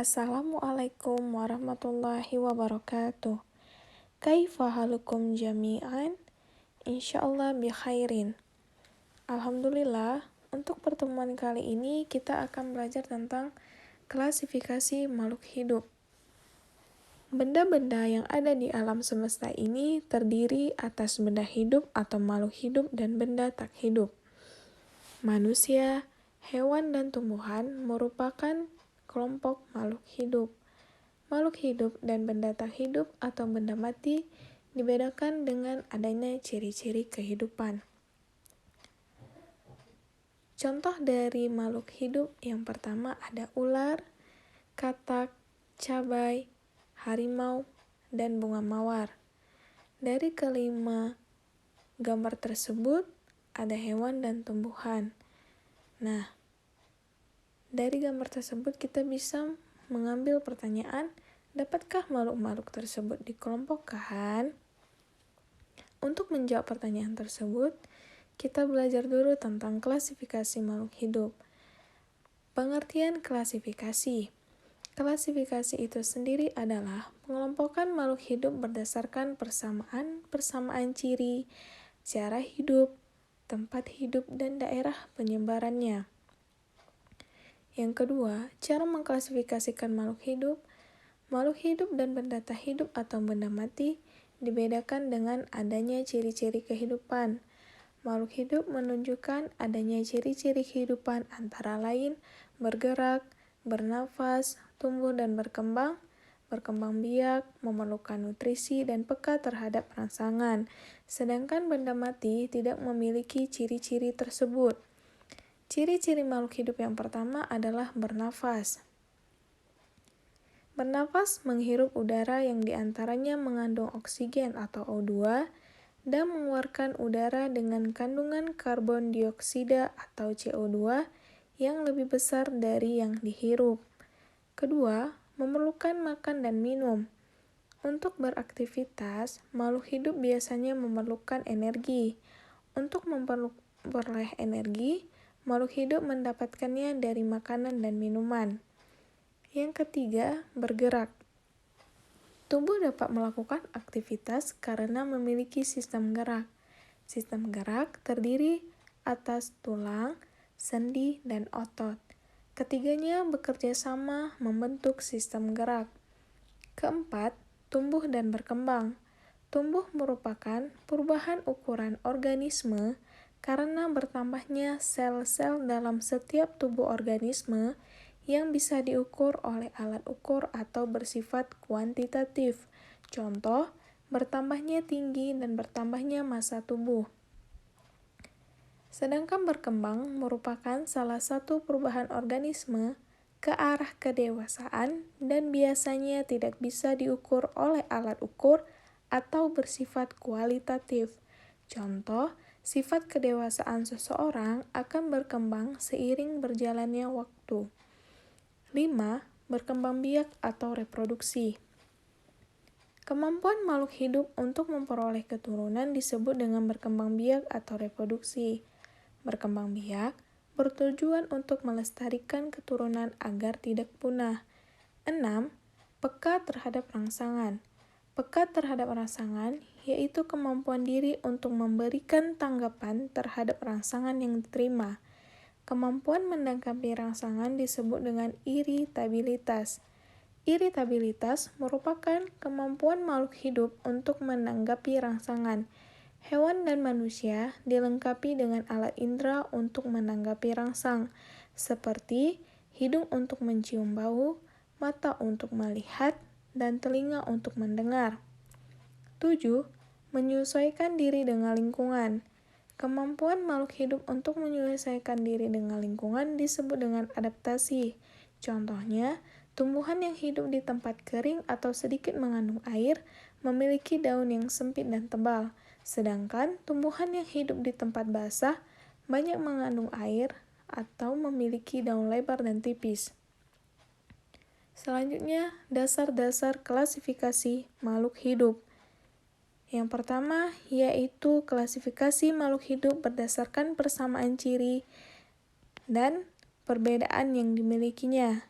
Assalamualaikum warahmatullahi wabarakatuh. Kaifa halukum jami'an? Insyaallah bi khairin. Alhamdulillah, untuk pertemuan kali ini kita akan belajar tentang klasifikasi makhluk hidup. Benda-benda yang ada di alam semesta ini terdiri atas benda hidup atau makhluk hidup dan benda tak hidup. Manusia, hewan, dan tumbuhan merupakan kelompok makhluk hidup. Makhluk hidup dan benda tak hidup atau benda mati dibedakan dengan adanya ciri-ciri kehidupan. Contoh dari makhluk hidup yang pertama ada ular, katak, cabai, harimau, dan bunga mawar. Dari kelima gambar tersebut ada hewan dan tumbuhan. Nah, dari gambar tersebut kita bisa mengambil pertanyaan, dapatkah makhluk-makhluk tersebut dikelompokkan? Untuk menjawab pertanyaan tersebut, kita belajar dulu tentang klasifikasi makhluk hidup. Pengertian klasifikasi. Klasifikasi itu sendiri adalah pengelompokan makhluk hidup berdasarkan persamaan ciri, cara hidup, tempat hidup, dan daerah penyebarannya. Yang kedua, cara mengklasifikasikan makhluk hidup. Makhluk hidup dan benda tak hidup atau benda mati dibedakan dengan adanya ciri-ciri kehidupan. Makhluk hidup menunjukkan adanya ciri-ciri kehidupan antara lain bergerak, bernafas, tumbuh dan berkembang biak, memerlukan nutrisi, dan peka terhadap rangsangan. Sedangkan benda mati tidak memiliki ciri-ciri tersebut. Ciri-ciri makhluk hidup yang pertama adalah bernafas. Bernafas menghirup udara yang diantaranya mengandung oksigen atau O2 dan mengeluarkan udara dengan kandungan karbon dioksida atau CO2 yang lebih besar dari yang dihirup. Kedua, memerlukan makan dan minum. Untuk beraktivitas, makhluk hidup biasanya memerlukan energi. Untuk memperoleh energi, makhluk hidup mendapatkannya dari makanan dan minuman. Yang ketiga, bergerak. Tubuh dapat melakukan aktivitas karena memiliki sistem gerak. Sistem gerak terdiri atas tulang, sendi, dan otot. Ketiganya bekerja sama membentuk sistem gerak. Keempat, tumbuh dan berkembang. Tumbuh merupakan perubahan ukuran organisme karena bertambahnya sel-sel dalam setiap tubuh organisme yang bisa diukur oleh alat ukur atau bersifat kuantitatif. Contoh, bertambahnya tinggi dan bertambahnya massa tubuh. Sedangkan berkembang merupakan salah satu perubahan organisme ke arah kedewasaan dan biasanya tidak bisa diukur oleh alat ukur atau bersifat kualitatif. Contoh, sifat kedewasaan seseorang akan berkembang seiring berjalannya waktu. 5. Berkembang biak atau reproduksi. Kemampuan makhluk hidup untuk memperoleh keturunan disebut dengan berkembang biak atau reproduksi. Berkembang biak bertujuan untuk melestarikan keturunan agar tidak punah. 6. Peka terhadap rangsangan. Peka terhadap rangsangan yaitu kemampuan diri untuk memberikan tanggapan terhadap rangsangan yang diterima. Kemampuan menanggapi rangsangan disebut dengan iritabilitas. Iritabilitas merupakan kemampuan makhluk hidup untuk menanggapi rangsangan. Hewan dan manusia dilengkapi dengan alat indera untuk menanggapi rangsang, seperti hidung untuk mencium bau, mata untuk melihat, dan telinga untuk mendengar. 7. Menyesuaikan diri dengan lingkungan. Kemampuan makhluk hidup untuk menyesuaikan diri dengan lingkungan disebut dengan adaptasi. Contohnya, tumbuhan yang hidup di tempat kering atau sedikit mengandung air memiliki daun yang sempit dan tebal. Sedangkan tumbuhan yang hidup di tempat basah banyak mengandung air atau memiliki daun lebar dan tipis. Selanjutnya, dasar-dasar klasifikasi makhluk hidup. Yang pertama yaitu klasifikasi makhluk hidup berdasarkan persamaan ciri dan perbedaan yang dimilikinya.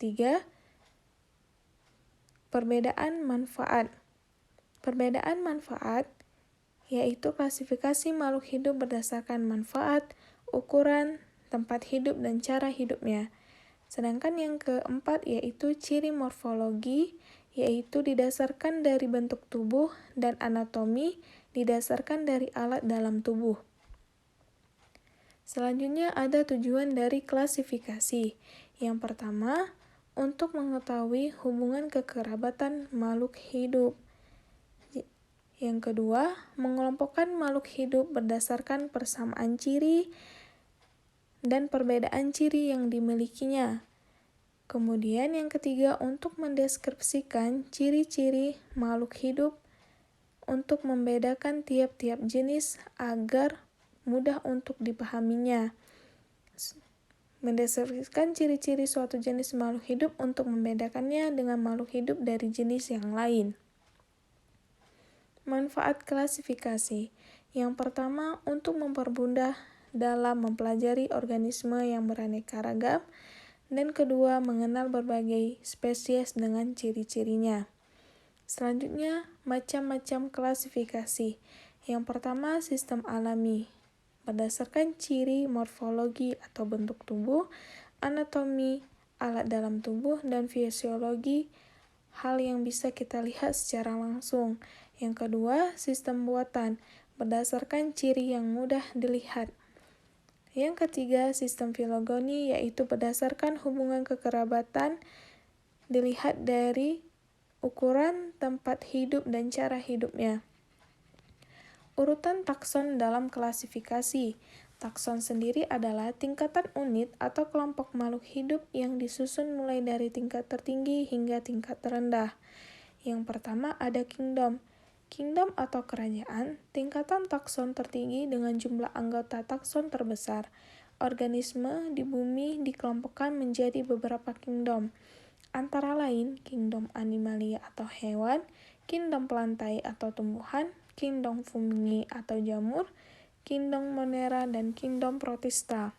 3. Perbedaan manfaat. Perbedaan manfaat yaitu klasifikasi makhluk hidup berdasarkan manfaat, ukuran, tempat hidup, dan cara hidupnya. Sedangkan yang keempat yaitu ciri morfologi, yaitu didasarkan dari bentuk tubuh, dan anatomi didasarkan dari alat dalam tubuh. Selanjutnya ada tujuan dari klasifikasi. Yang pertama, untuk mengetahui hubungan kekerabatan makhluk hidup. Yang kedua, mengelompokkan makhluk hidup berdasarkan persamaan ciri dan perbedaan ciri yang dimilikinya. Kemudian yang ketiga, untuk mendeskripsikan ciri-ciri makhluk hidup untuk membedakan tiap-tiap jenis agar mudah untuk dipahaminya. Mendeskripsikan ciri-ciri suatu jenis makhluk hidup untuk membedakannya dengan makhluk hidup dari jenis yang lain. Manfaat klasifikasi. Yang pertama, untuk mempermudah dalam mempelajari organisme yang beraneka ragam, dan kedua, mengenal berbagai spesies dengan ciri-cirinya. Selanjutnya, macam-macam klasifikasi. Yang pertama, sistem alami. Berdasarkan ciri morfologi atau bentuk tubuh, anatomi, alat dalam tubuh, dan fisiologi, hal yang bisa kita lihat secara langsung. Yang kedua, sistem buatan, berdasarkan ciri yang mudah dilihat. Yang ketiga, sistem filogoni, yaitu berdasarkan hubungan kekerabatan dilihat dari ukuran, tempat hidup, dan cara hidupnya. Urutan takson dalam klasifikasi. Takson sendiri adalah tingkatan unit atau kelompok makhluk hidup yang disusun mulai dari tingkat tertinggi hingga tingkat terendah. Yang pertama ada kingdom. Kingdom atau kerajaan, tingkatan takson tertinggi dengan jumlah anggota takson terbesar. Organisme di bumi dikelompokkan menjadi beberapa kingdom, antara lain kingdom animalia atau hewan, kingdom plantae atau tumbuhan, kingdom fungi atau jamur, kingdom monera, dan kingdom protista.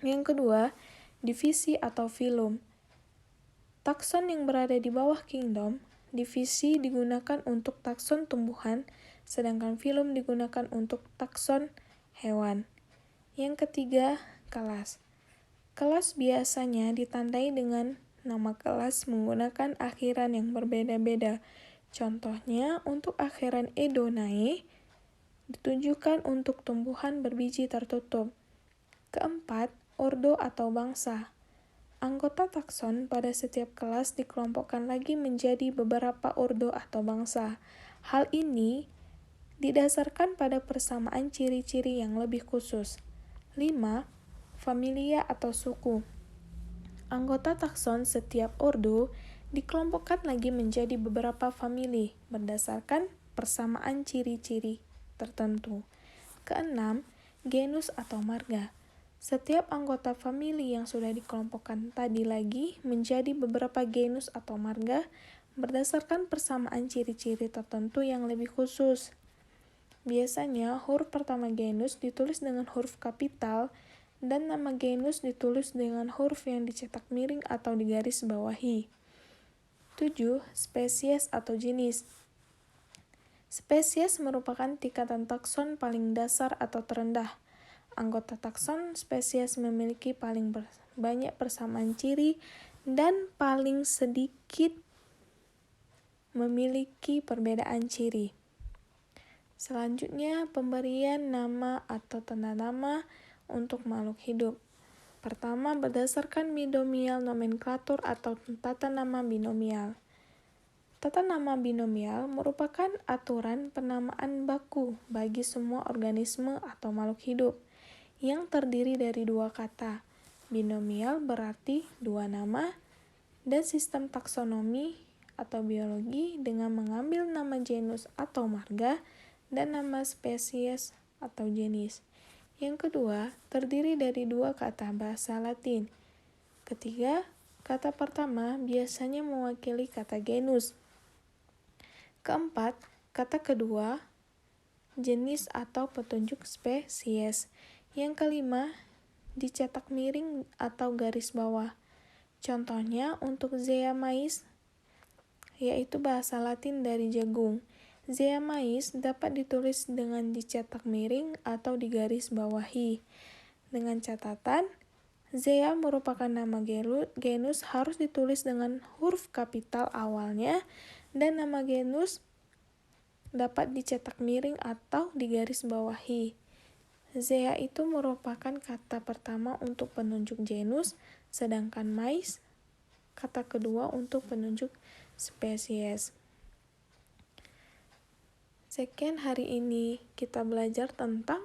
Yang kedua, divisi atau filum. Takson yang berada di bawah kingdom, divisi digunakan untuk takson tumbuhan, sedangkan filum digunakan untuk takson hewan. Yang ketiga, kelas. Kelas biasanya ditandai dengan nama kelas menggunakan akhiran yang berbeda-beda. Contohnya, untuk akhiran Edonae ditujukan untuk tumbuhan berbiji tertutup. Keempat, ordo atau bangsa. Anggota takson pada setiap kelas dikelompokkan lagi menjadi beberapa ordo atau bangsa. Hal ini didasarkan pada persamaan ciri-ciri yang lebih khusus. 5. Familia atau suku. Anggota takson setiap ordo dikelompokkan lagi menjadi beberapa famili berdasarkan persamaan ciri-ciri tertentu. Keenam, genus atau marga. Setiap anggota famili yang sudah dikelompokkan tadi lagi menjadi beberapa genus atau marga berdasarkan persamaan ciri-ciri tertentu yang lebih khusus. Biasanya, huruf pertama genus ditulis dengan huruf kapital dan nama genus ditulis dengan huruf yang dicetak miring atau digaris bawahi. 7. Spesies atau jenis. Spesies merupakan tingkatan takson paling dasar atau terendah. Anggota takson spesies memiliki paling banyak persamaan ciri dan paling sedikit memiliki perbedaan ciri. Selanjutnya, pemberian nama atau tanda nama untuk makhluk hidup. Pertama, berdasarkan binomial nomenklatur atau tata nama binomial. Tata nama binomial merupakan aturan penamaan baku bagi semua organisme atau makhluk hidup yang terdiri dari dua kata. Binomial berarti dua nama, dan sistem taksonomi atau biologi dengan mengambil nama genus atau marga dan nama spesies atau jenis. Yang kedua, terdiri dari dua kata bahasa Latin. Ketiga, kata pertama biasanya mewakili kata genus. Keempat, kata kedua, jenis atau petunjuk spesies. Yang kelima, dicetak miring atau garis bawah. Contohnya untuk zeamais yaitu bahasa Latin dari jagung. Zea mays dapat ditulis dengan dicetak miring atau digaris bawahi. Dengan catatan, Zea merupakan nama genus harus ditulis dengan huruf kapital awalnya, dan nama genus dapat dicetak miring atau digaris bawahi. Zea itu merupakan kata pertama untuk penunjuk genus, sedangkan mays kata kedua untuk penunjuk spesies. Sekian hari ini kita belajar tentang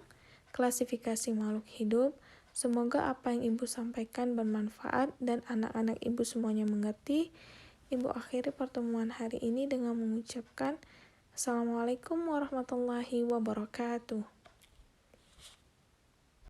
klasifikasi makhluk hidup. Semoga apa yang Ibu sampaikan bermanfaat dan anak-anak Ibu semuanya mengerti. Ibu akhiri pertemuan hari ini dengan mengucapkan Assalamualaikum warahmatullahi wabarakatuh.